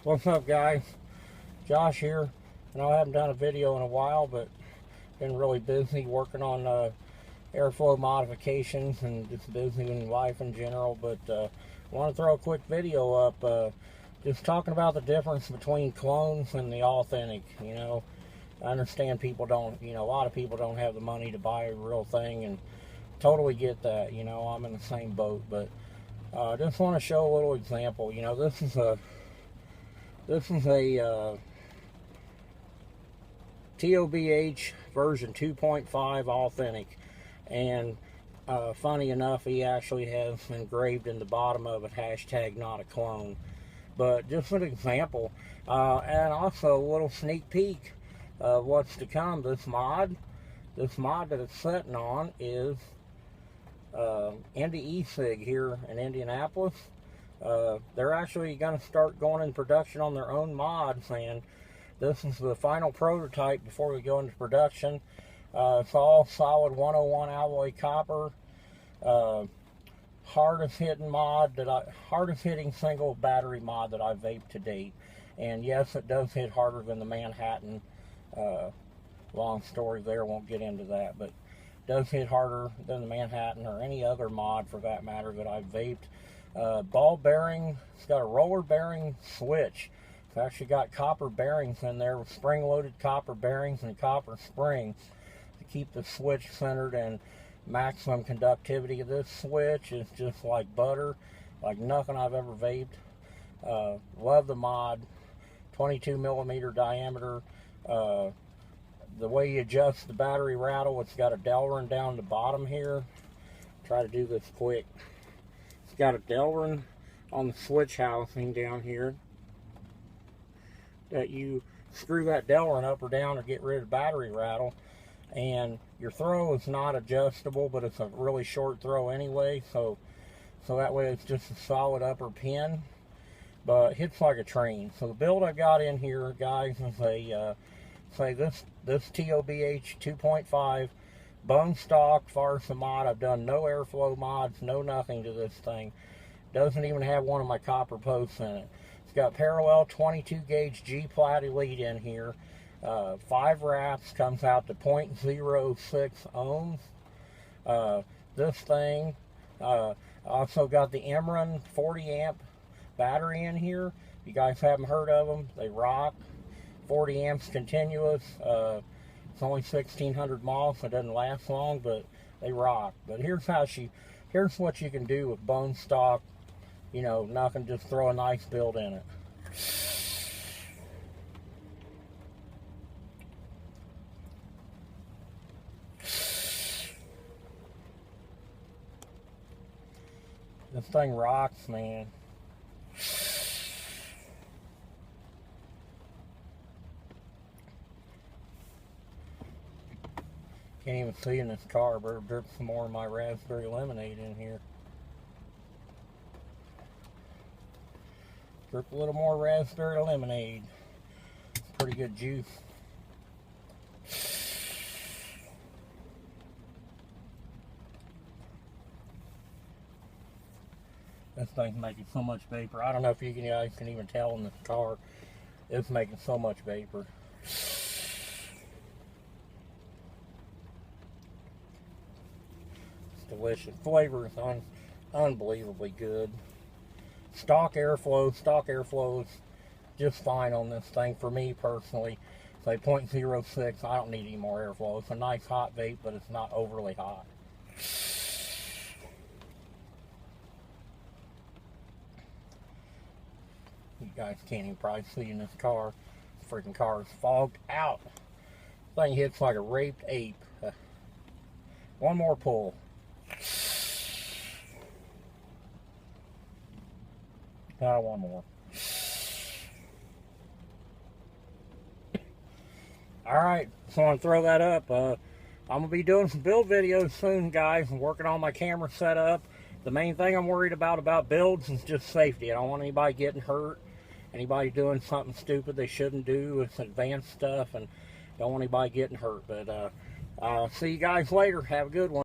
What's up, guys? Josh here. I know I haven't done a video in a while, but been really busy working on airflow modifications and just busy in life in general. But I want to throw a quick video up just talking about the difference between clones and the authentic. You know, I understand people don't, a lot of people don't have the money to buy a real thing, and totally get that. You know, I'm in the same boat, but I just want to show a little example. You know, this is a tobh version 2.5 authentic, and funny enough, he actually has engraved in the bottom of it hashtag not a clone. But just an example, and also a little sneak peek of what's to come. This mod that it's sitting on is Indy E cig here in Indianapolis. They're actually going to start going in production on their own mods, and this is the final prototype before we go into production. It's all solid 101 alloy copper, hardest hitting single battery mod that I've vaped to date. And yes, it does hit harder than the Manhattan. Long story there, won't get into that, but it does hit harder than the Manhattan or any other mod for that matter that I've vaped. Ball bearing, it's got a roller bearing switch. It's actually got copper bearings in there with spring-loaded copper bearings and copper springs to keep the switch centered, and maximum conductivity of this switch is just like butter, like nothing I've ever vaped. Love the mod. 22 millimeter diameter. The way you adjust the battery rattle, it's got a Delrin down the bottom here. Try to do this quick. It's got a Delrin on the switch housing down here that you screw that Delrin up or down or get rid of the battery rattle. And your throw is not adjustable, but it's a really short throw anyway, so that way it's just a solid upper pin, but it hits like a train. So the build I got in here, guys, is a this tobh 2.5 bone stock Farsa mod. I've done no airflow mods, no nothing to this thing. Doesn't even have one of my copper posts in it. It's got parallel 22 gauge Gplat Elite in here. 5 wraps, comes out to 0.06 ohms. This thing also got the Emron 40 amp battery in here. If you guys haven't heard of them, they rock. 40 amps continuous. It's only 1600 miles, so it doesn't last long, but they rock. But here's what you can do with bone stock. You know, nothing, just throw a nice build in it. This thing rocks, man. Can't even see in this car. Better drip some more of my raspberry lemonade in here. Drip a little more raspberry lemonade. Pretty good juice. This thing's making so much vapor. I don't know if you guys can even tell in this car. It's making so much vapor. Delicious. Flavor is unbelievably good. Stock airflow is just fine on this thing for me personally. Say 0.06, I don't need any more airflow. It's a nice hot vape, but it's not overly hot. You guys can't even probably see in this car. This freaking car is fogged out. This thing hits like a raped ape. One more pull. One more. Alright, so I'm going to throw that up. I'm going to be doing some build videos soon, guys. I'm working on my camera setup. The main thing I'm worried about builds is just safety. I don't want anybody getting hurt, anybody doing something stupid they shouldn't do. It's advanced stuff, and don't want anybody getting hurt. But see you guys later. Have a good one.